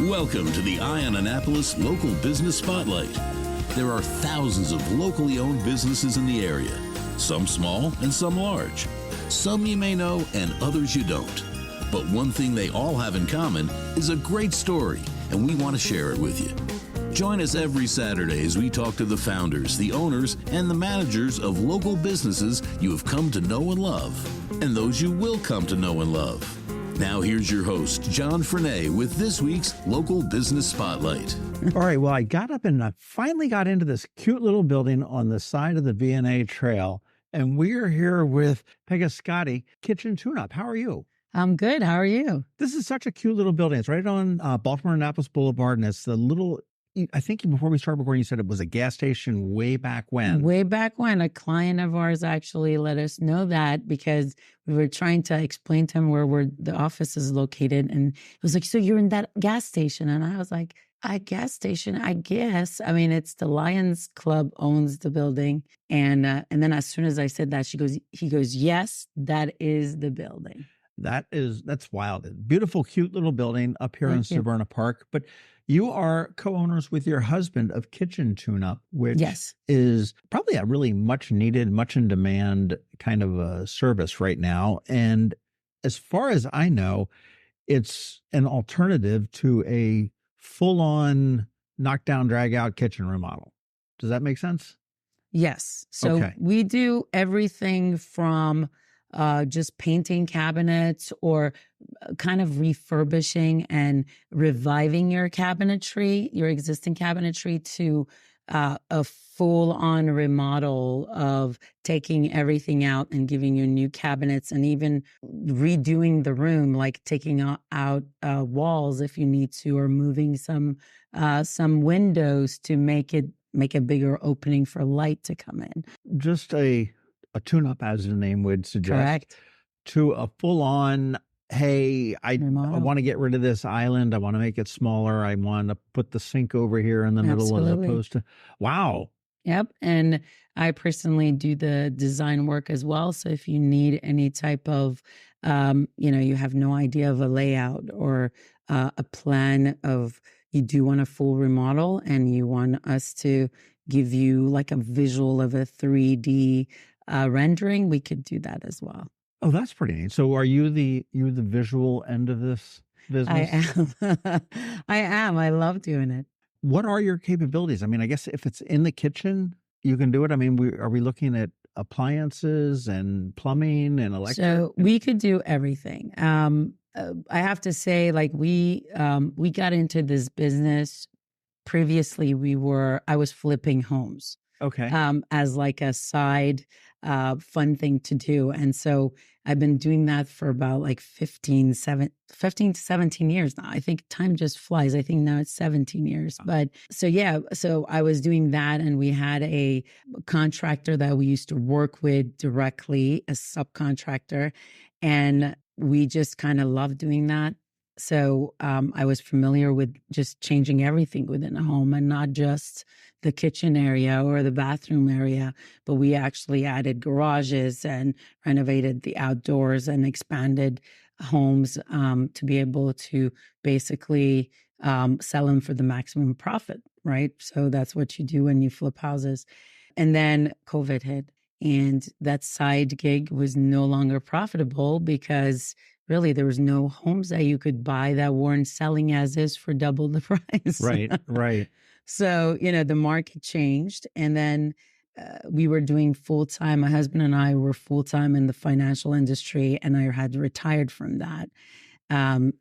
Welcome to the Eye on Annapolis Local Business Spotlight. There are thousands of locally owned businesses in the area, some small and some large. Some you may know and others you don't. But one thing they all have in common is a great story, and we want to share it with you. Join us every Saturday as we talk to the founders, the owners, and the managers of local businesses you have come to know and love, and those you will come to know and love. Now here's your host, John Frenay, with this week's Local Business Spotlight. All right, well, I got up and I finally got into this cute little building on the side of the V&A Trail, and we're here with Pegah Scotti, Kitchen Tune-Up. How are you? I'm good. How are you? This is such a cute little building. It's right on Baltimore-Annapolis Boulevard, and it's the little, I think before we started recording, you said it was a gas station way back when. Way back when. A client of ours actually let us know that because we were trying to explain to him where the office is located. And it was like, so you're in that gas station? And I was like, a gas station, I guess. I mean, it's the Lions Club owns the building. And then as soon as I said that, he goes, yes, that is the building. That's wild. Beautiful, cute little building up here in Severna Park. But you are co-owners with your husband of Kitchen Tune-Up, which is probably a really much needed, much in demand kind of a service right now. And as far as I know, it's an alternative to a full-on knockdown, drag-out kitchen remodel. Does that make sense? Yes. So we do everything from just painting cabinets or kind of refurbishing and reviving your cabinetry, your existing cabinetry, to a full-on remodel of taking everything out and giving you new cabinets, and even redoing the room, like taking out walls if you need to, or moving some windows to make a bigger opening for light to come in. Just a tune-up, as the name would suggest. Correct. To a full-on, hey, I want to get rid of this island. I want to make it smaller. I want to put the sink over here in the middle as opposed to, wow. Yep. And I personally do the design work as well. So if you need any type of, you have no idea of a layout or a plan of, you do want a full remodel and you want us to give you like a visual of a 3D rendering, we could do that as well. Oh, that's pretty neat. So are you the visual end of this business? I am. I love doing it. What are your capabilities? I mean, I guess if it's in the kitchen, you can do it. I mean, are we looking at appliances and plumbing and electric? So we could do everything. I have to say, like we got into this business. Previously, I was flipping homes. Okay. As like a side fun thing to do. And so I've been doing that for about like 15 to 17 years now. I think time just flies. I think now it's 17 years. But so I was doing that, and we had a contractor that we used to work with directly, a subcontractor, and we just kind of loved doing that. So I was familiar with just changing everything within a home, and not just the kitchen area or the bathroom area, but we actually added garages and renovated the outdoors and expanded homes to be able to basically sell them for the maximum profit, right? So that's what you do when you flip houses. And then COVID hit, and that side gig was no longer profitable because really, there was no homes that you could buy that weren't selling as is for double the price. Right. So, the market changed. And then we were doing full-time. My husband and I were full-time in the financial industry, and I had retired from that.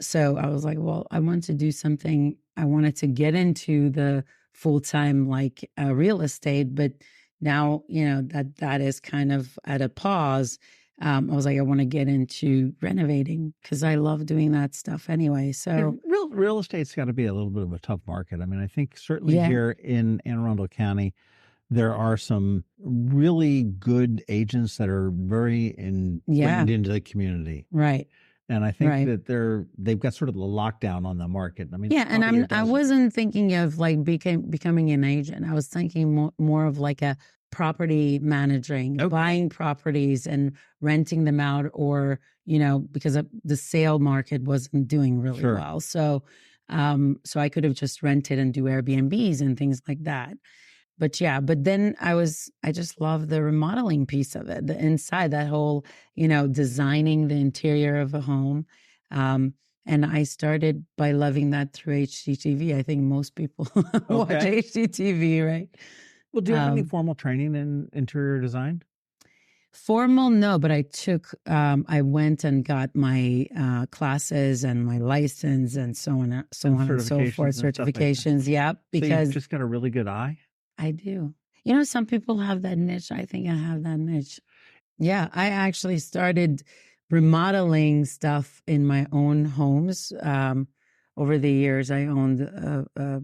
So I was like, well, I want to do something. I wanted to get into the full-time, like real estate. But now, that is kind of at a pause. I was like, I want to get into renovating because I love doing that stuff anyway. So real estate's got to be a little bit of a tough market. I mean, I think certainly here in Anne Arundel County, there are some really good agents that are very ingrained into the community. Right. And I think that they've got sort of the lockdown on the market. I mean, and I wasn't thinking of like becoming an agent. I was thinking more of like a property managing, buying properties and renting them out, or because the sale market wasn't doing really well. So So I could have just rented and do Airbnbs and things like that. But yeah, but then I just love the remodeling piece of it, the inside, that whole, designing the interior of a home. And I started by loving that through HGTV. I think most people watch HGTV, right? Well, do you have any formal training in interior design? Formal, no, but I went and got my classes and my license and so on and so forth, certifications. Yeah, because so you've just got a really good eye. I do. Some people have that niche. I think I have that niche. Yeah, I actually started remodeling stuff in my own homes. Over the years, I owned a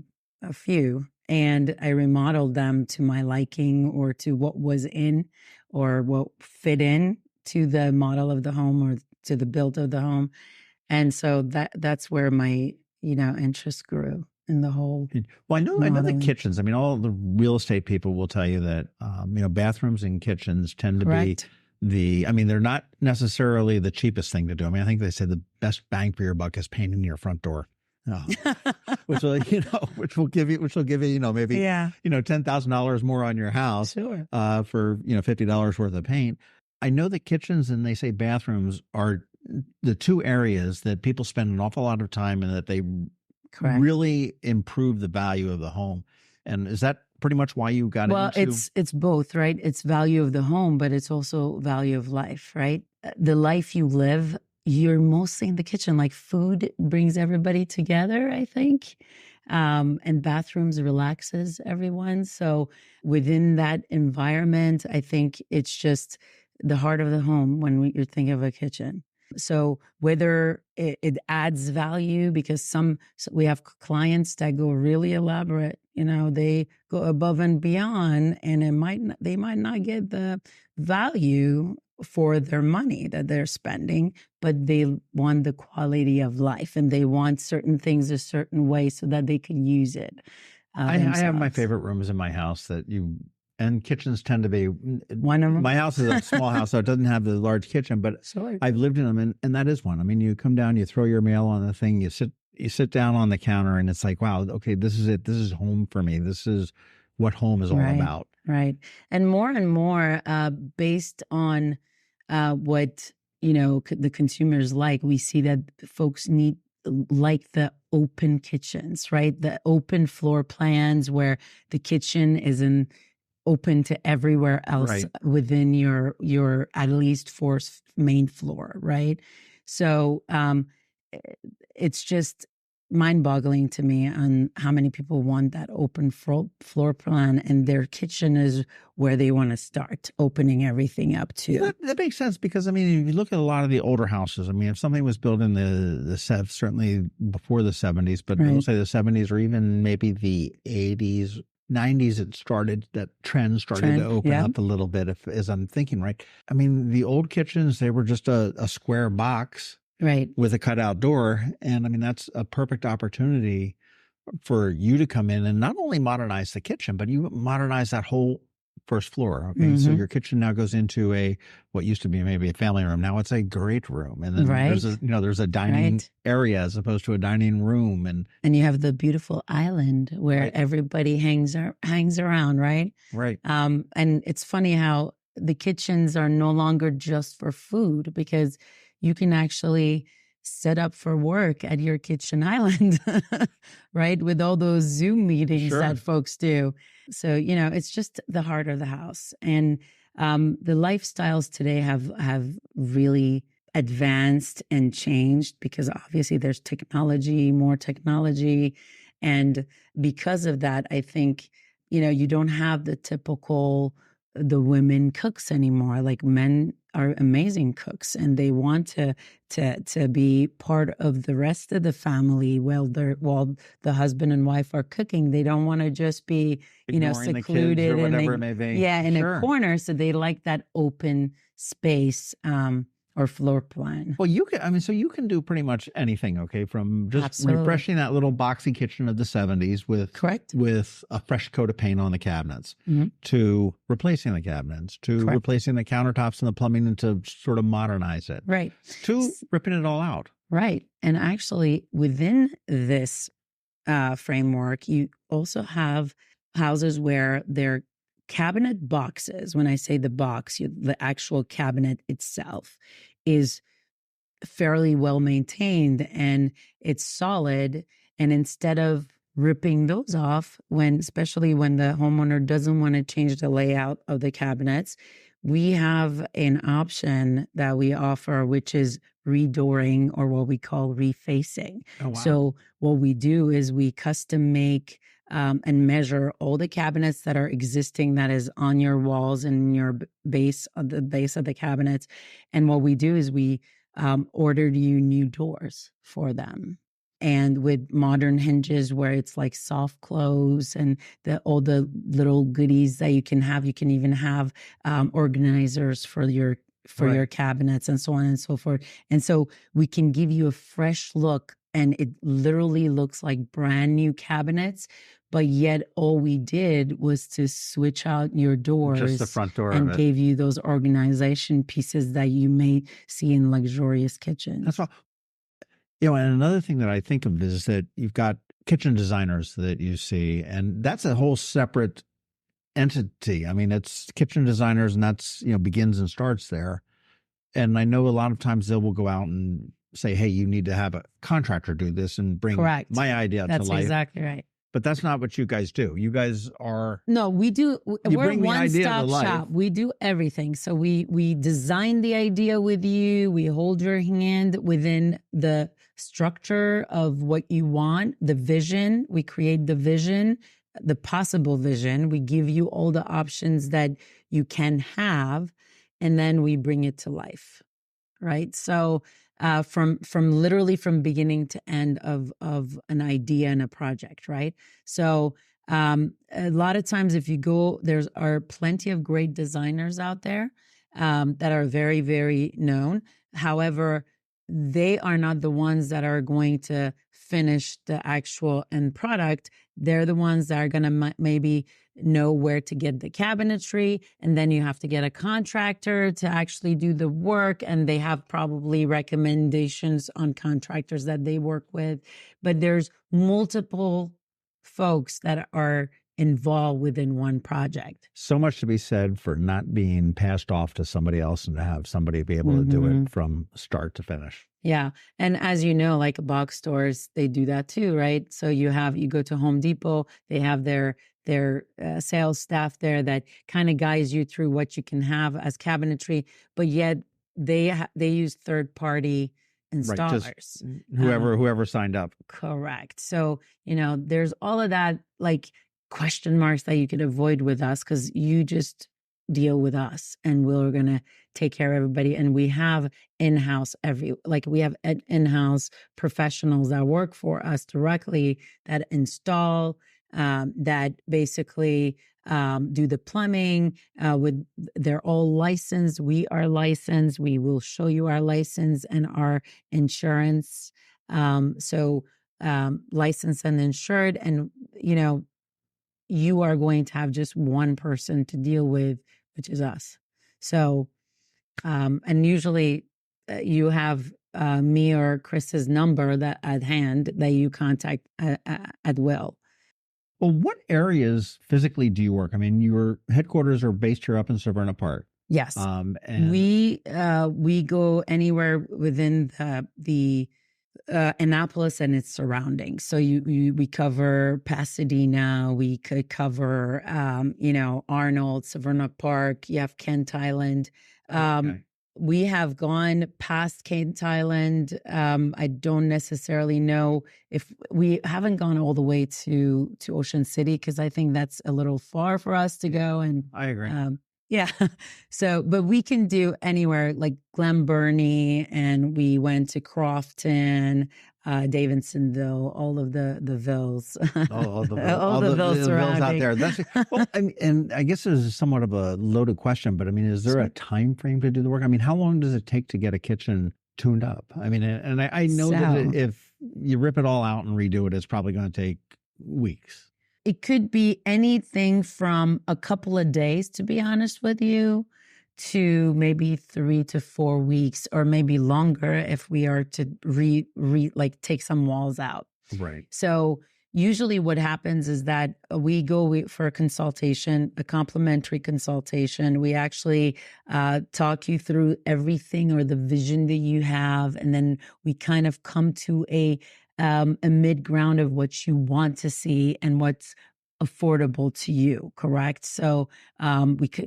few, and I remodeled them to my liking or to what was in or what fit in to the model of the home or to the build of the home. And so that's where my, interest grew in the whole. Well, I know the kitchens. I mean, all the real estate people will tell you that, bathrooms and kitchens tend to be they're not necessarily the cheapest thing to do. I mean, I think they say the best bang for your buck is painting your front door. Which will give you maybe $10,000 more on your house for $50 worth of paint. I know that kitchens and they say bathrooms are the two areas that people spend an awful lot of time in, that they really improve the value of the home. And is that pretty much why you got into? Well, it's both, right? It's value of the home, but it's also value of life, right? The life you live, you're mostly in the kitchen. Like, food brings everybody together, I think. And bathrooms relaxes everyone. So within that environment, I think it's just the heart of the home when you think of a kitchen. So whether it adds value, because we have clients that go really elaborate, they go above and beyond, and they might not get the value for their money that they're spending, but they want the quality of life and they want certain things a certain way so that they can use it. I have my favorite rooms in my house and kitchens tend to be one of them. My house is a small house, so it doesn't have the large kitchen, but I've lived in them, and that is one. I mean, you come down, you throw your mail on the thing, you sit down on the counter, and it's like, wow, okay, this is it. This is home for me. This is what home is all about. Right. And more, based on what, the consumers like, we see that folks like the open kitchens, right? The open floor plans where the kitchen isn't open to everywhere else within your at least fourth main floor, right? So it's just mind-boggling to me on how many people want that open floor plan, and their kitchen is where they want to start opening everything up to. That makes sense, because if you look at a lot of the older houses, if something was built in the certainly before the 70s, but we'll say the 70s or even maybe the 80s, 90s, that trend started to open up a little bit, as I'm thinking, right? The old kitchens, they were just a square box with a cutout door. And that's a perfect opportunity for you to come in and not only modernize the kitchen, but you modernize that whole first floor. Okay. So your kitchen now goes into what used to be maybe a family room. Now it's a great room. And then there's a dining area as opposed to a dining room. And you have the beautiful island where everybody hangs around, right? Right. And it's funny how the kitchens are no longer just for food, because you can actually set up for work at your kitchen island, right? With all those Zoom meetings that folks do. So, it's just the heart of the house. And the lifestyles today have really advanced and changed, because obviously there's more technology. And because of that, I think, you don't have the women cooks anymore. Like, men are amazing cooks, and they want to be part of the rest of the family while the husband and wife are cooking. They don't want to just be secluded or whatever it may be. In a corner. So they like that open space or floor plan. Well, you can. So you can do pretty much anything. Okay, from just refreshing that little boxy kitchen of the 70s with a fresh coat of paint on the cabinets, to replacing the cabinets, to replacing the countertops and the plumbing, and to sort of modernize it, right, to ripping it all out. Right. And actually, within this framework, you also have houses where they're cabinet boxes. When I say the box, the actual cabinet itself is fairly well maintained and it's solid. And instead of ripping those off, especially when the homeowner doesn't want to change the layout of the cabinets, we have an option that we offer, which is redooring, or what we call refacing. Oh, wow. So what we do is we custom make and measure all the cabinets that are existing, that is on your walls and your base of the cabinets. And what we do is we ordered you new doors for them, and with modern hinges where it's like soft close and all the little goodies that you can have. You can even have organizers for your cabinets and so on and so forth. And so we can give you a fresh look, and it literally looks like brand new cabinets. But yet all we did was to switch out your doors, just the front door, and gave you those organization pieces that you may see in luxurious kitchens. That's all. And another thing that I think of is that you've got kitchen designers that you see, and that's a whole separate entity. I mean, it's kitchen designers, and that's, begins and starts there. And I know a lot of times they will go out and say, hey, you need to have a contractor do this and bring my idea to life. That's exactly right. But that's not what you guys do. You guys are... No, we do. We're a one-stop shop. We do everything. So we design the idea with you. We hold your hand within the structure of what you want, the vision. We create the vision, the possible vision. We give you all the options that you can have, and then we bring it to life, right? So from literally from beginning to end of an idea and a project, right? So a lot of times if you go, there are plenty of great designers out there that are very, very known. However, they are not the ones that are going to finish the actual end product. They're the ones that are going to maybe know where to get the cabinetry, and then you have to get a contractor to actually do the work, and they have probably recommendations on contractors that they work with. But there's multiple folks that are involved within one project. So much to be said for not being passed off to somebody else and to have somebody be able to do it from start to finish. Yeah. And as you know, like box stores, they do that too, right? So you go to Home Depot, they have their sales staff there that kind of guides you through what you can have as cabinetry, but yet they use third-party installers. Right, just whoever signed up. Correct. So, there's all of that, like, question marks that you could avoid with us, because you just deal with us and we're going to take care of everybody. And we have in-house we have in-house professionals that work for us directly, that install, that basically do the plumbing. They're all licensed. We are licensed. We will show you our license and our insurance. So licensed and insured, and you are going to have just one person to deal with, which is us. So, and usually you have me or Chris's number at hand that you contact at will. Well, what areas physically do you work? I mean, your headquarters are based here up in Severna Park. Yes. And we go anywhere within the Annapolis and its surroundings. So we cover Pasadena, we could cover Arnold, Severna Park, you have Kent Island. Okay. We have gone past Kent Island. I don't necessarily know if we haven't gone all the way to Ocean City, because I think that's a little far for us to go. And I agree. Yeah. So, but we can do anywhere, like Glen Burnie, and we went to Crofton, Davidsonville, all of the villas. all the villas out there. And I guess this is somewhat of a loaded question, but I mean, is there a time frame to do the work? I mean, how long does it take to get a kitchen tuned up? I mean, and I know that if you rip it all out and redo it, it's probably going to take weeks. It could be anything from a couple of days, to be honest with you, to maybe 3 to 4 weeks, or maybe longer if we are to like take some walls out. Right. So usually what happens is that we go for a consultation, a complimentary consultation. We actually talk you through everything or the vision that you have. And then we kind of come to a mid-ground of what you want to see and what's affordable to you, correct? So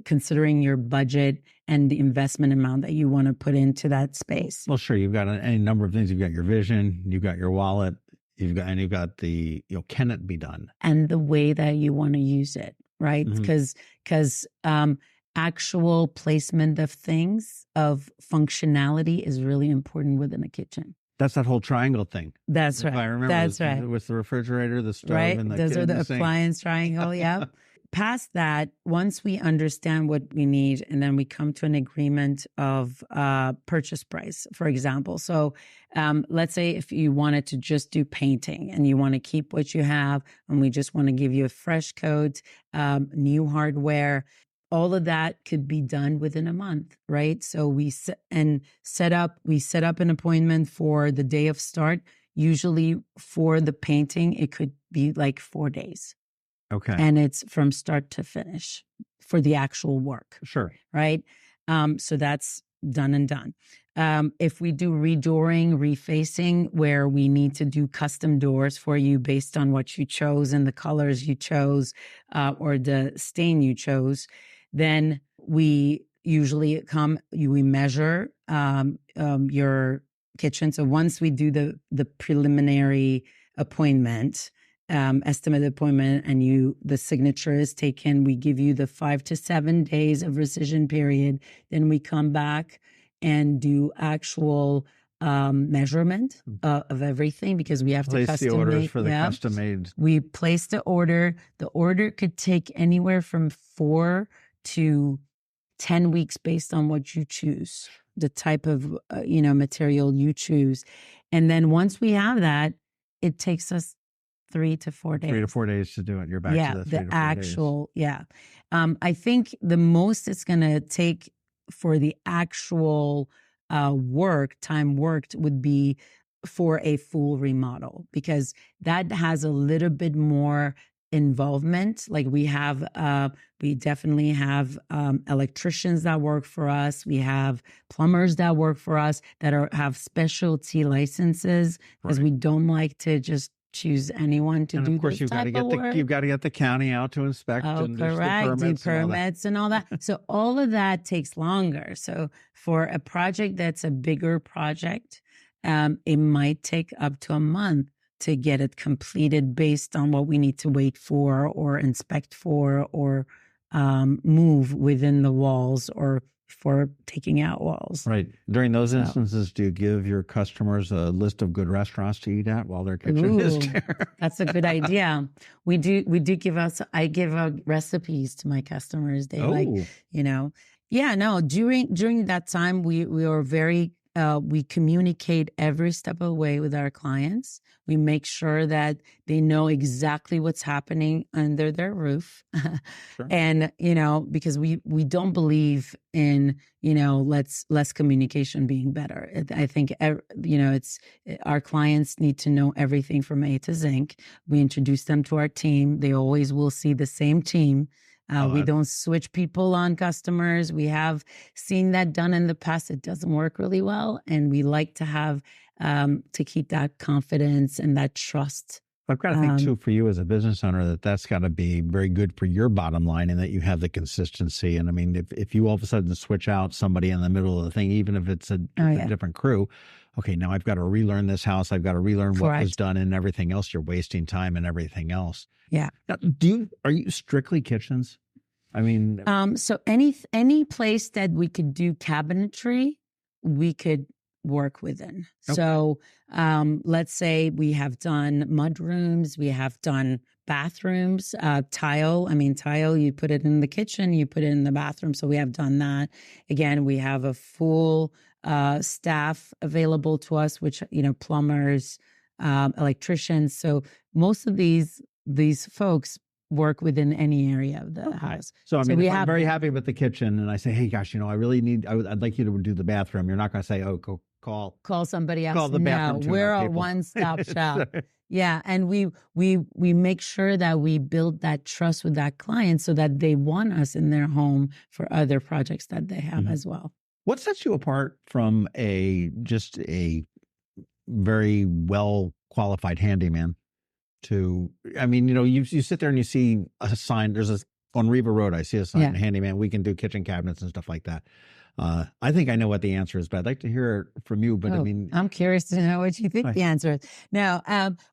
considering your budget and the investment amount that you want to put into that space. Well, sure. You've got any number of things. You've got your vision, you've got your wallet, you've got the, can it be done? And the way that you want to use it, right? Because actual placement of things, of functionality is really important within a kitchen. That's that whole triangle thing. That's right. If I remember, that's right. With the refrigerator, the stove, right? and the Those are the sink. appliance triangle. Yeah. Past that, once we understand what we need, and then we come to an agreement of purchase price, for example. So let's say if you wanted to just do painting and you want to keep what you have, and we just want to give you a fresh coat, new hardware, all of that could be done within a month, right? So we set up an appointment for the day of start. Usually for the painting, it could be like 4 days. Okay. And it's from start to finish for the actual work. Sure. Right. So that's done and done. If we do redooring, refacing, where we need to do custom doors for you based on what you chose and the colors you chose, or the stain you chose, then we usually we measure your kitchen. So once we do the preliminary appointment, estimated appointment, and the signature is taken, we give you the 5 to 7 days of rescission period. Then we come back and do actual measurement of everything, because we have place to custom the orders make, for the custom made. We place the order. The order could take anywhere from 4 to 10 weeks based on what you choose, the type of material you choose. And then once we have that, it takes us 3 to 4 days. 3 to 4 days to do it. You're back to the 3 to 4 days. actual, yeah. I think the most it's going to take for the actual time worked would be for a full remodel, because that has a little bit more involvement. Like we definitely have electricians that work for us. We have plumbers that work for us that have specialty licenses, because we don't like to just choose anyone to do. Of course, you've got to get the county out to inspect. And correct, do permits and all that. So all of that takes longer. So for a project that's a bigger project, it might take up to a month to get it completed based on what we need to wait for or inspect for, or move within the walls, or for taking out walls. Right. During those instances, do you give your customers a list of good restaurants to eat at while their kitchen is there? That's a good idea. I give out recipes to my customers. They during that time, we are very, we communicate every step of the way with our clients. We make sure that they know exactly what's happening under their roof. Sure. And, because we don't believe in, less communication being better. I think, it's our clients need to know everything from A to Zinc. We introduce them to our team. They always will see the same team. We don't switch people on customers. We have seen that done in the past. It doesn't work really well. And we like to have, to keep that confidence and that trust. I've got to think too, for you as a business owner, that's got to be very good for your bottom line, and that you have the consistency. And I mean, if you all of a sudden switch out somebody in the middle of the thing, even if it's a different crew, okay, now I've got to relearn this house. I've got to relearn what was done and everything else. You're wasting time and everything else. Yeah. Now, are you strictly kitchens? I mean, so any place that we could do cabinetry, we could work within. Okay. So let's say we have done mud rooms, we have done bathrooms, tile. You put it in the kitchen, you put it in the bathroom. So we have done that. Again, we have a full staff available to us, which, plumbers, electricians. So most of these folks work within any area of the house. So, I mean, if I'm very happy with the kitchen and I say, hey, gosh, I'd like you to do the bathroom. You're not going to say, oh, go call somebody else. Call the bathroom. No, we're a one-stop shop. Yeah. And we make sure that we build that trust with that client so that they want us in their home for other projects that they have as well. What sets you apart from just a very well qualified handyman you sit there and you see a sign, on Riva Road, I see a sign, handyman, we can do kitchen cabinets and stuff like that. I think I know what the answer is, but I'd like to hear it from you. But I'm curious to know what you think the answer is. Now,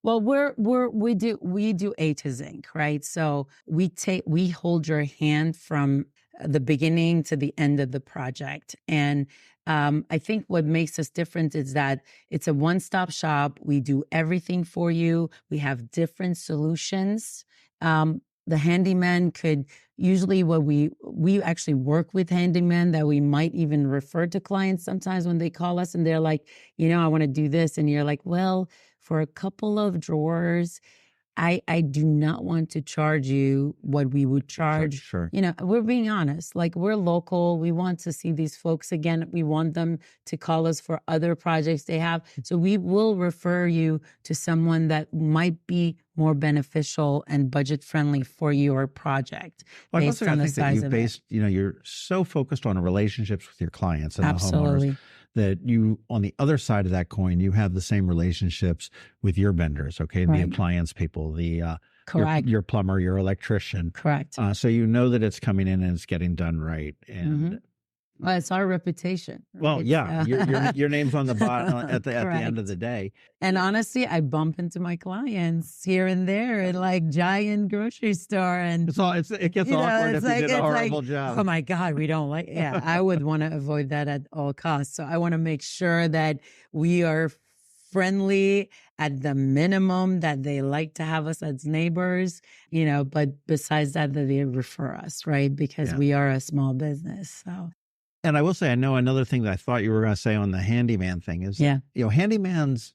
well, we do A to Zinc, right? So we hold your hand from the beginning to the end of the project. And I think what makes us different is that it's a one-stop shop. We do everything for you. We have different solutions. The handyman could usually we actually work with handymen that we might even refer to clients sometimes when they call us and they're like, I want to do this. And you're like, well, for a couple of drawers, I do not want to charge you what we would charge. Sure. We're being honest. Like, we're local. We want to see these folks again. We want them to call us for other projects they have. So we will refer you to someone that might be more beneficial and budget friendly for your project. Well, based on the size of it. You're so focused on relationships with your clients and the homeowners that you, on the other side of that coin, you have the same relationships with your vendors, okay? Right. The appliance people, correct. Your plumber, your electrician. Correct. So you know that it's coming in and it's getting done right. And well, it's our reputation. Right? Well, yeah, your name's on the bottom at the end of the day. And honestly, I bump into my clients here and there at like giant grocery store, and it gets awkward if you did a horrible job. Oh my God, we don't like. Yeah, I would want to avoid that at all costs. So I want to make sure that we are friendly at the minimum, that they like to have us as neighbors, but besides that they refer us, right? Because we are a small business. So. And I will say, I know another thing that I thought you were going to say on the handyman thing is, handymans,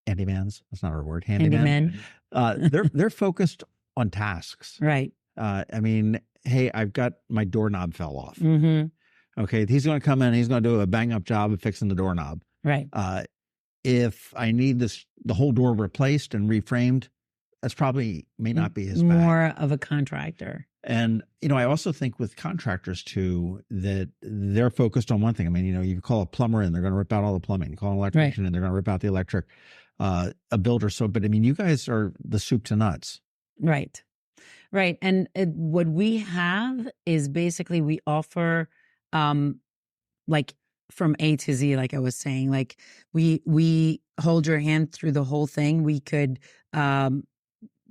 that's not our word, handyman. They're focused on tasks. Right. Hey, I've got my doorknob fell off. Mm-hmm. Okay. He's going to come in, he's going to do a bang up job of fixing the doorknob. Right. If I need the whole door replaced and reframed, that's may not be his bag. More of a contractor. And, I also think with contractors too, that they're focused on one thing. You call a plumber in, they're going to rip out all the plumbing. You call an electrician in, they're going to rip out the electric, a builder. So, but you guys are the soup to nuts. Right. Right. And what we have is basically we offer, like from A to Z, like I was saying, like we hold your hand through the whole thing. We could,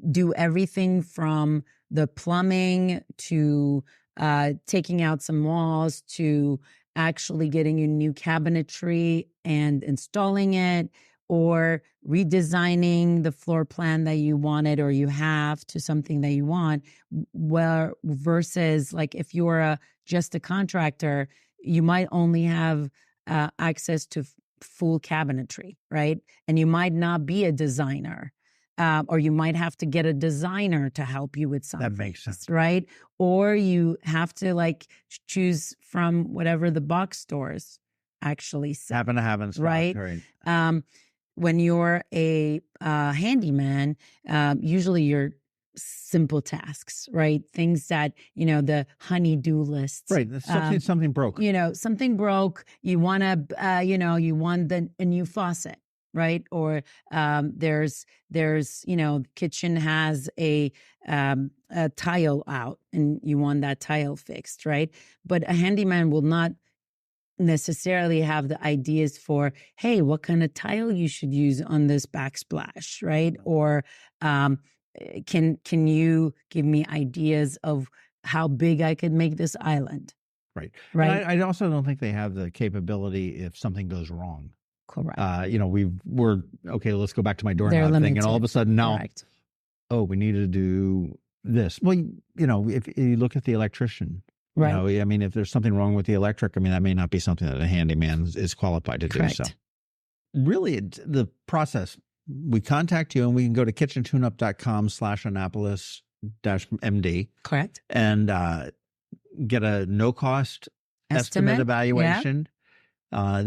do everything from the plumbing to taking out some walls to actually getting you new cabinetry and installing it, or redesigning the floor plan that you wanted or you have to something that you want. Where versus like if you're just a contractor, you might only have access to full cabinetry, right? And you might not be a designer. Or you might have to get a designer to help you with something. That makes sense. Right? Or you have to choose from whatever the box stores actually sell. Happen to have in stock. Right? When you're a handyman, usually you're simple tasks, right? Things that, the honey-do lists. Right. Something broke. Something broke. You want to, you want a new faucet. Right. Or there's kitchen has a tile out and you want that tile fixed. Right. But a handyman will not necessarily have the ideas for, hey, what kind of tile you should use on this backsplash. Right. Or can you give me ideas of how big I could make this island? Right. Right. I also don't think they have the capability if something goes wrong. Correct. We're okay. Let's go back to my doorknob thing, and all of a sudden now, we need to do this. Well, if you look at the electrician, right? If there's something wrong with the electric, that may not be something that a handyman is qualified to do. So, really, the process. We contact you, and we can go to kitchentuneup.com/Annapolis. MD. Correct. And get a no-cost estimate evaluation. Yeah.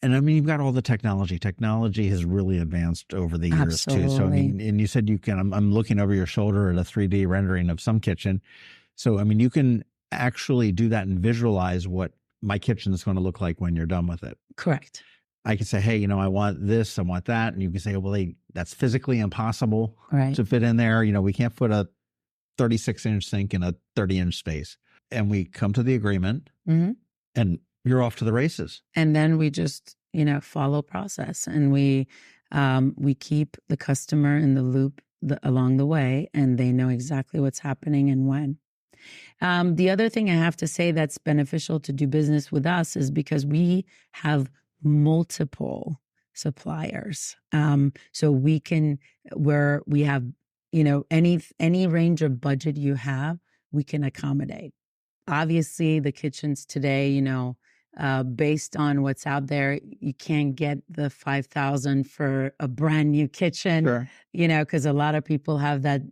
And I mean, you've got all the technology. Technology has really advanced over the years too. So I mean, and you said you can, I'm looking over your shoulder at a 3D rendering of some kitchen. So, I mean, you can actually do that and visualize what my kitchen is going to look like when you're done with it. Correct. I can say, hey, I want this, I want that. And you can say, oh, well, that's physically impossible to fit in there. We can't put a 36-inch sink in a 30-inch space. And we come to the agreement and you're off to the races. And then we just, follow process, and we keep the customer in the loop along the way, and they know exactly what's happening and when. The other thing I have to say that's beneficial to do business with us is because we have multiple suppliers. So we have, any range of budget you have, we can accommodate. Obviously, the kitchens today, based on what's out there, you can't get the $5,000 for a brand new kitchen, sure. Because a lot of people have that,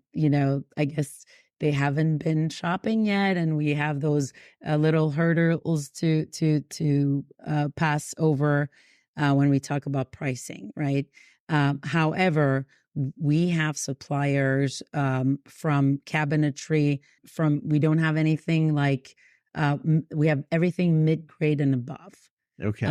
I guess they haven't been shopping yet, and we have those little hurdles to pass over when we talk about pricing, right? However, we have suppliers from cabinetry. We don't have anything like. We have everything mid-grade and above. Okay.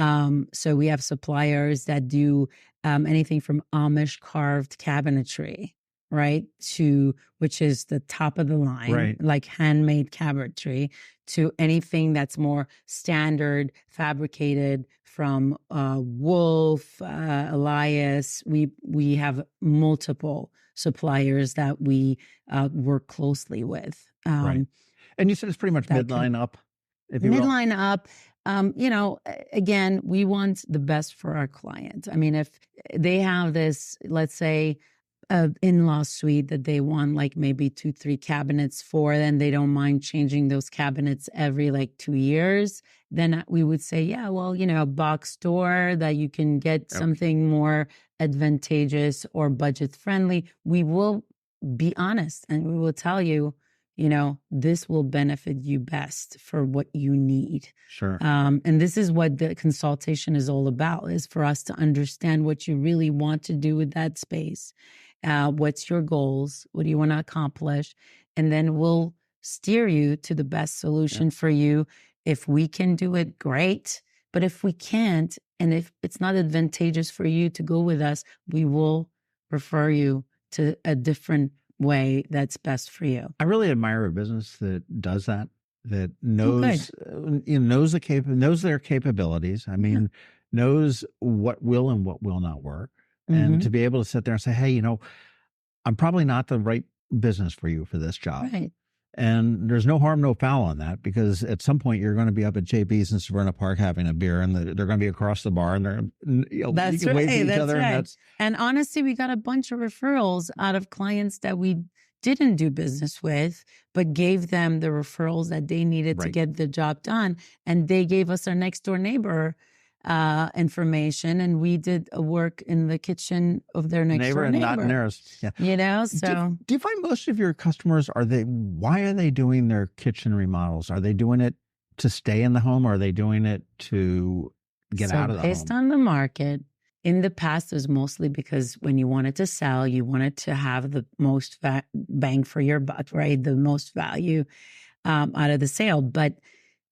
So we have suppliers that do anything from Amish carved cabinetry, right, to which is the top of the line, right, like handmade cabinetry, to anything that's more standard, fabricated from Wolf, Elias. We have multiple suppliers that we work closely with. Right. And you said it's pretty much midline up, if you will. Midline up. Again, we want the best for our client. I mean, if they have this, let's say, in-law suite that they want like maybe 2-3 cabinets for, then they don't mind changing those cabinets every like 2 years, then we would say, yeah, well, a box store that you can get something more advantageous or budget friendly. We will be honest and we will tell you, this will benefit you best for what you need. Sure. And this is what the consultation is all about, is for us to understand what you really want to do with that space. What's your goals? What do you want to accomplish? And then we'll steer you to the best solution for you. If we can do it, great. But if we can't, and if it's not advantageous for you to go with us, we will refer you to a different way that's best for you. I really admire a business that does that knows knows their capabilities. I mean, knows what will and what will not work, and to be able to sit there and say, hey, I'm probably not the right business for you for this job. Right. And there's no harm, no foul on that, because at some point you're going to be up at JB's in Severna Park having a beer, and they're going to be across the bar, and that's right. Wave to each other. Right. And honestly, we got a bunch of referrals out of clients that we didn't do business with, but gave them the referrals that they needed to get the job done. And they gave us our next door neighbor information, and we did a work in the kitchen of their next door neighbor. Not theirs. Yeah. So do you find most of your customers, why are they doing their kitchen remodels? Are they doing it to stay in the home, or are they doing it to get out of the home? Based on the market, in the past, it was mostly because when you wanted to sell, you wanted to have the most bang for your buck, right? The most value out of the sale. But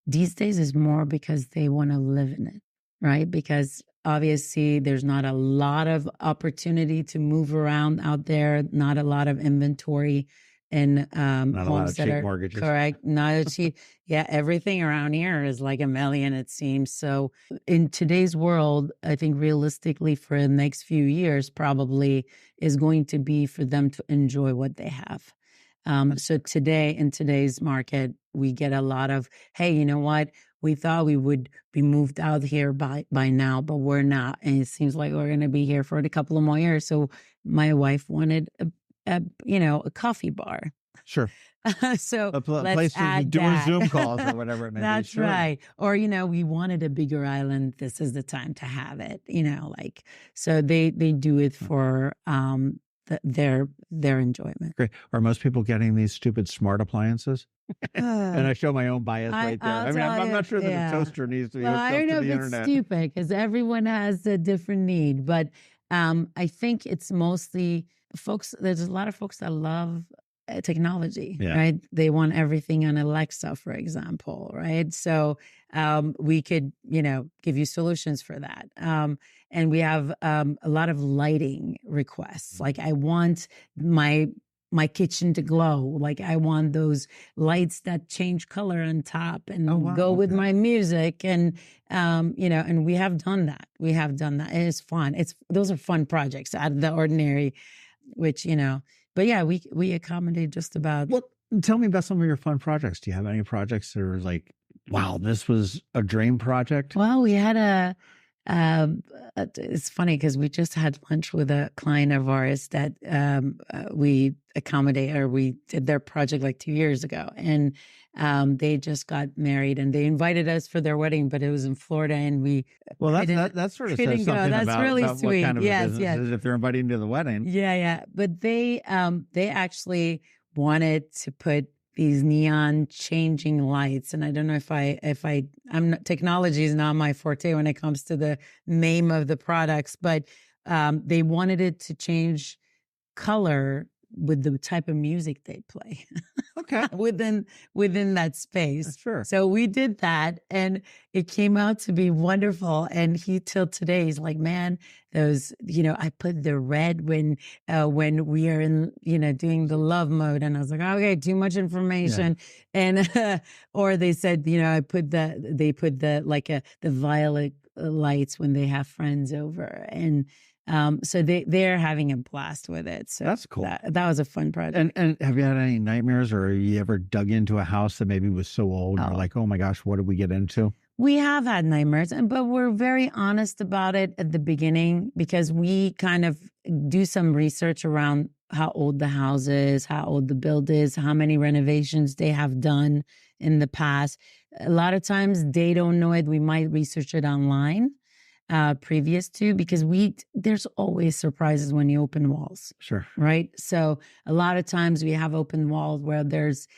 these days is more because they want to live in it. Right? Because obviously there's not a lot of opportunity to move around out there, not a lot of inventory in homes that are mortgages. Correct. Not cheap. Yeah, everything around here is like $1 million, it seems. So in today's world, I think realistically for the next few years probably is going to be for them to enjoy what they have. So today, in today's market, we get a lot of, hey, you know what? We thought we would be moved out here by now, but we're not. And it seems like we're going to be here for a couple of more years. So my wife wanted a coffee bar. Sure. So a let's place to do Zoom calls or whatever it may That's be. Sure. right. Or, we wanted a bigger island. This is the time to have it, so they do it for their enjoyment. Great. Are most people getting these stupid smart appliances? And I show my own bias right there. I'm not sure that a toaster needs to be hooked up to the internet. I don't know if it's stupid because everyone has a different need, but I think it's mostly folks. There's a lot of folks that love technology, right? They want everything on Alexa, for example, right? So we could, give you solutions for that. And we have a lot of lighting requests. Like I want my kitchen to glow. Like I want those lights that change color on top and go with my music. And, and we have done that. It is fun. Those are fun projects out of the ordinary, which, but yeah, we accommodate just about. Well, tell me about some of your fun projects. Do you have any projects that are like, wow, this was a dream project? Well, we had it's funny because we just had lunch with a client of ours that we did their project like 2 years ago. And they just got married and they invited us for their wedding, but it was in Florida and that sort of says something that's really about sweet. What kind of a business is if they're inviting you to the wedding. Yeah. But they actually wanted to put these neon changing lights. And I don't know technology is not my forte when it comes to the name of the products, but they wanted it to change color with the type of music they play. Okay. within that space. Sure. So we did that and it came out to be wonderful. And he till today, he's like, man, those, I put the red when we are in, doing the love mode. And I was like, okay, too much information. Yeah. And, or they said, they put the violet lights when they have friends over. And, so they're having a blast with it. So that's cool. That was a fun project. And have you had any nightmares, or have you ever dug into a house that maybe was so old and you're like, oh my gosh, what did we get into? We have had nightmares, but we're very honest about it at the beginning because we kind of do some research around how old the house is, how old the build is, how many renovations they have done in the past. A lot of times they don't know it. We might research it online. Previous to, because there's always surprises when you open walls. Sure. Right. So a lot of times we have open walls where there's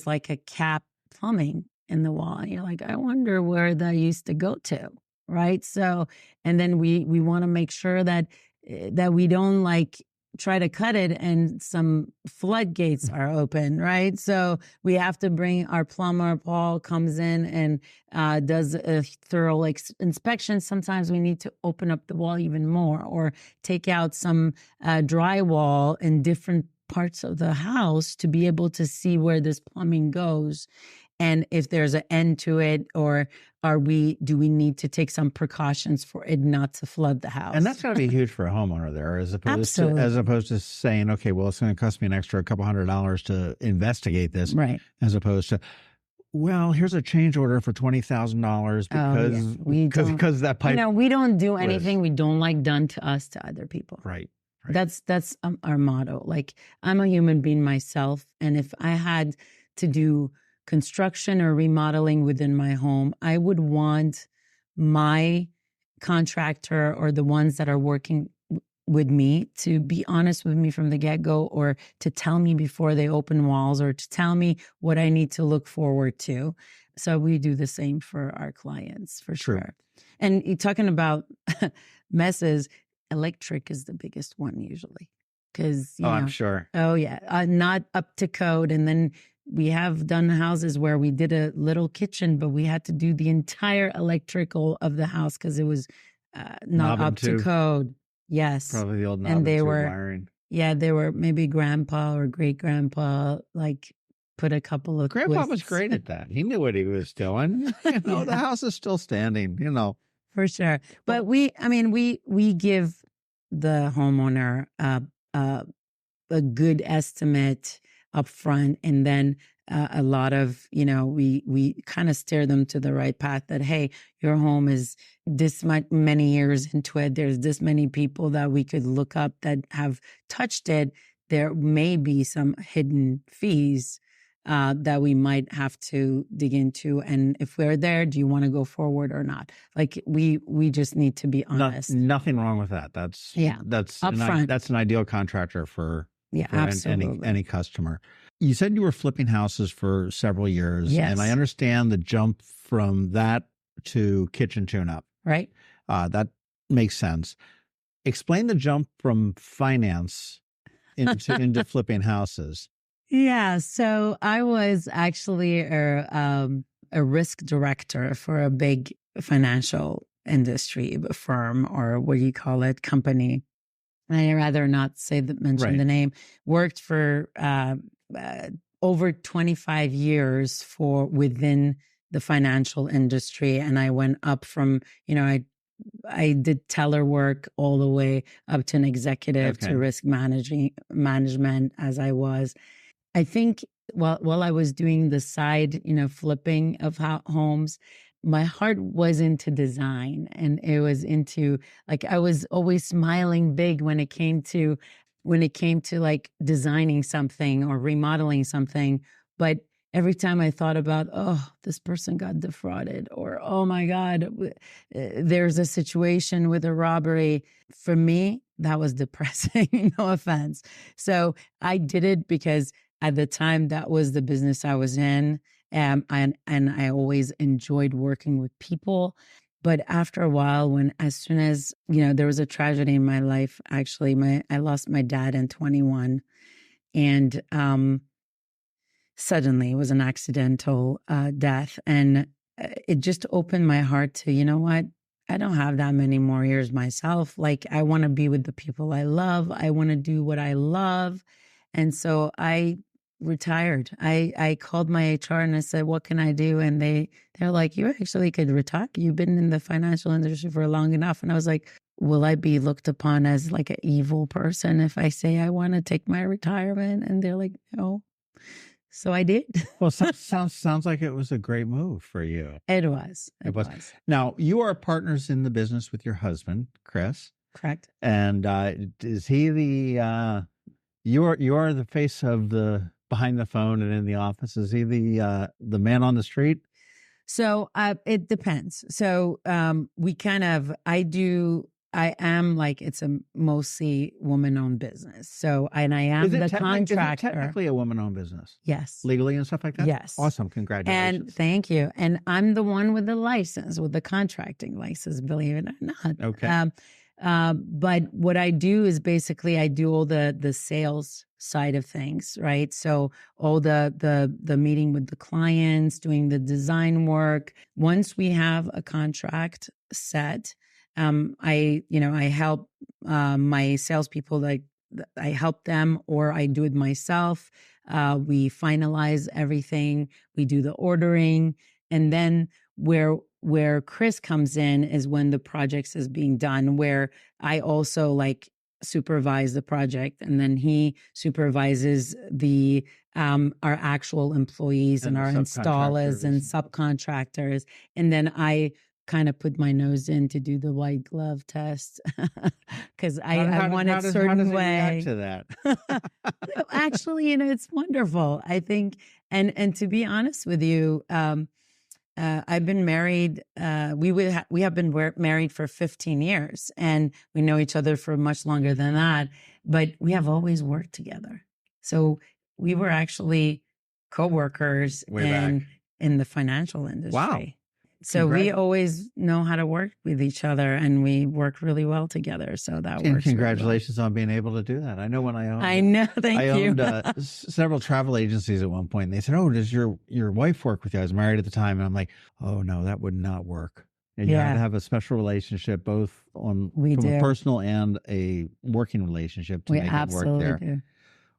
like a cap plumbing in the wall. And you're like, I wonder where that used to go to. Right. So, and then we want to make sure that we don't try to cut it and some floodgates are open, right? So we have to bring our plumber. Paul comes in and does a thorough inspection. Sometimes we need to open up the wall even more or take out some drywall in different parts of the house to be able to see where this plumbing goes. And if there's an end to it, or do we need to take some precautions for it not to flood the house? And that's got to be huge for a homeowner there, as opposed to saying, okay, well, it's going to cost me an extra couple $100 to investigate this, right? As opposed to, well, here's a change order for $20,000 because that pipe. We don't do anything we don't like done to us to other people. Right. That's our motto. Like, I'm a human being myself, and if I had to do construction or remodeling within my home, I would want my contractor or the ones that are working with me to be honest with me from the get-go, or to tell me before they open walls, or to tell me what I need to look forward to. So we do the same for our clients, for sure. And you're talking about messes, electric is the biggest one usually. Because I'm sure. Oh yeah, not up to code. And then we have done houses where we did a little kitchen, but we had to do the entire electrical of the house because it was not up to code. Yes. Probably the old knob and tube wiring. Yeah, they were maybe grandpa or great grandpa, put a couple of Grandpa twists. was great at that. He knew what he was doing. The house is still standing, For sure. But we give the homeowner a good estimate up front, and then a lot of, we kind of steer them to the right path that, hey, your home is this many years into it. There's this many people that we could look up that have touched it. There may be some hidden fees that we might have to dig into. And if we're there, do you want to go forward or not? Like we just need to be honest. Nothing wrong with that. That's upfront. That's an ideal contractor for absolutely. any customer. You said you were flipping houses for several years, and I understand the jump from that to kitchen tune-up. Right. That makes sense. Explain the jump from finance into flipping houses. Yeah. So I was actually a risk director for a big financial industry firm, or what do you call it, company. I'd rather not mention the name. Worked for over 25 years within the financial industry. And I went up from, I did teller work all the way up to an executive to risk management as I was. I think while I was doing the side, flipping of homes, my heart was into design, and it was into, like, I was always smiling big when it came to like designing something or remodeling something. But every time I thought about, oh, this person got defrauded, or, oh my God, there's a situation with a robbery, for me, that was depressing. No offense. So I did it because at the time that was the business I was in. And I always enjoyed working with people. But after a while, as soon as, there was a tragedy in my life, actually, I lost my dad in 21. And suddenly it was an accidental death. And it just opened my heart to, you know what? I don't have that many more years myself. Like, I want to be with the people I love. I want to do what I love. And so I retired. I called my HR and I said, what can I do? And they're like, you actually could retire. You've been in the financial industry for long enough. And I was like, will I be looked upon as like an evil person if I say I want to take my retirement? And they're like, no. So I did. Well, sounds like it was a great move for you. It was. It was. Now, you are partners in the business with your husband, Chris. Correct. And is he you are the face of the behind the phone and in the office? Is he the man on the street? So it depends. So I am like, it's a mostly woman-owned business. So, and I am the contractor. Is it technically a woman-owned business? Yes. Legally and stuff like that? Yes. Awesome. Congratulations. And thank you. And I'm the one with the license, with the contracting license, believe it or not. Okay. But what I do is basically I do all the sales side of things, right? So all the meeting with the clients, doing the design work. Once we have a contract set, I help my salespeople, like I help them, or I do it myself. We finalize everything. We do the ordering, and then where Chris comes in is when the project is being done, where I also like supervise the project, and then he supervises the our actual employees and our installers and subcontractors, and then I kind of put my nose in to do the white glove test because I want it certain way. How does he react to that? Actually, it's wonderful. I think, and to be honest with you, I've been married. We have been married for 15 years, and we know each other for much longer than that. But we have always worked together. So we were actually co-workers in the financial industry. Wow. So we always know how to work with each other, and we work really well together. So that works. And congratulations on being able to do that. I know when I owned. I know. Thank you. I owned several travel agencies at one point. And they said, "Oh, does your wife work with you?" I was married at the time, and I'm like, "Oh no, that would not work." And you have to have a special relationship, both from a personal and a working relationship to make it work there. Do.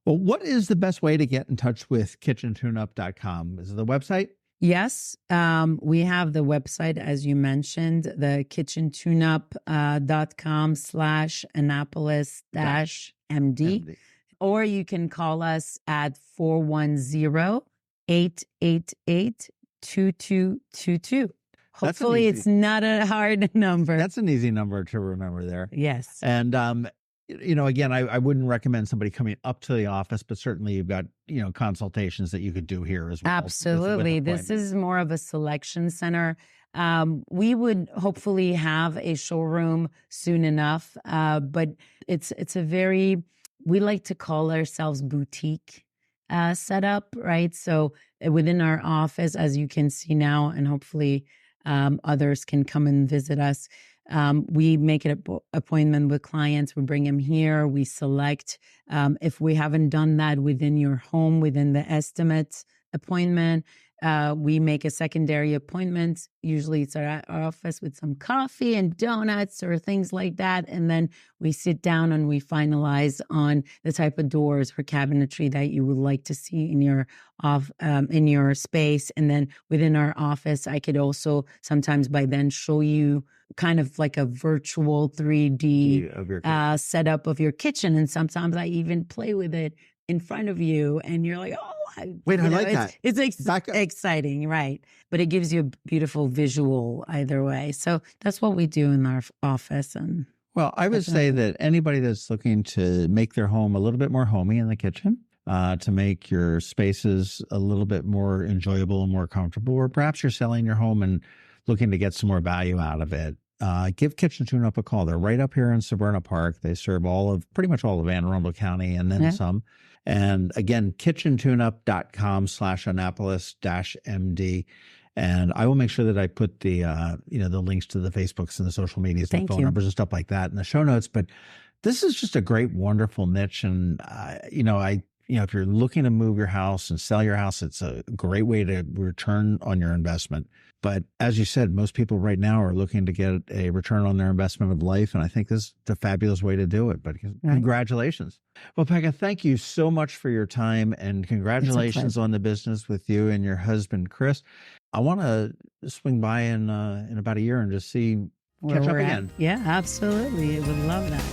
Well, what is the best way to get in touch with kitchentuneup.com? Is it the website? Yes, we have the website, as you mentioned, the kitchentuneup.com/Annapolis-MD, or you can call us at 410-888-2222. Hopefully it's not a hard number. That's an easy number to remember there. Yes. And again, I wouldn't recommend somebody coming up to the office, but certainly you've got, consultations that you could do here as well. Absolutely. This is more of a selection center. We would hopefully have a showroom soon enough, but it's a very, we like to call ourselves boutique setup, right? So within our office, as you can see now, and hopefully others can come and visit us, we make an appointment with clients. We bring them here. We select. If we haven't done that within your home, within the estimate appointment, we make a secondary appointment. Usually it's at our office with some coffee and donuts or things like that. And then we sit down and we finalize on the type of doors or cabinetry that you would like to see in your space. And then within our office, I could also sometimes by then show you kind of like a virtual 3D setup of your kitchen. And sometimes I even play with it in front of you and you're like, oh, I like that. It's exciting, right? But it gives you a beautiful visual either way. So that's what we do in our office. And well, I would say that anybody that's looking to make their home a little bit more homey in the kitchen, to make your spaces a little bit more enjoyable and more comfortable, or perhaps you're selling your home and looking to get some more value out of it, give Kitchen Tune Up a call. They're right up here in Severna Park. They serve pretty much all of Anne Arundel County and then some. And again, kitchentuneup.com/Annapolis-MD. And I will make sure that I put the, the links to the Facebooks and the social medias and phone numbers and stuff like that in the show notes. But this is just a great, wonderful niche. And, if you're looking to move your house and sell your house, it's a great way to return on your investment. But as you said, most people right now are looking to get a return on their investment of life. And I think this is a fabulous way to do it. But congratulations. Well, Pegah, thank you so much for your time, and congratulations on the business with you and your husband, Chris. I want to swing by in about a year and just catch up again. Yeah, absolutely. I would love that.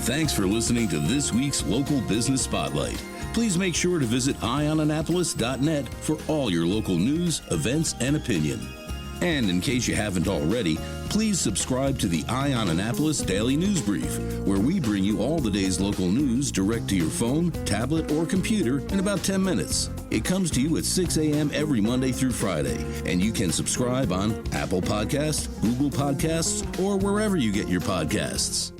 Thanks for listening to this week's Local Business Spotlight. Please make sure to visit eyeonannapolis.net for all your local news, events, and opinion. And in case you haven't already, please subscribe to the Eye on Annapolis Daily News Brief, where we bring you all the day's local news direct to your phone, tablet, or computer in about 10 minutes. It comes to you at 6 a.m. every Monday through Friday, and you can subscribe on Apple Podcasts, Google Podcasts, or wherever you get your podcasts.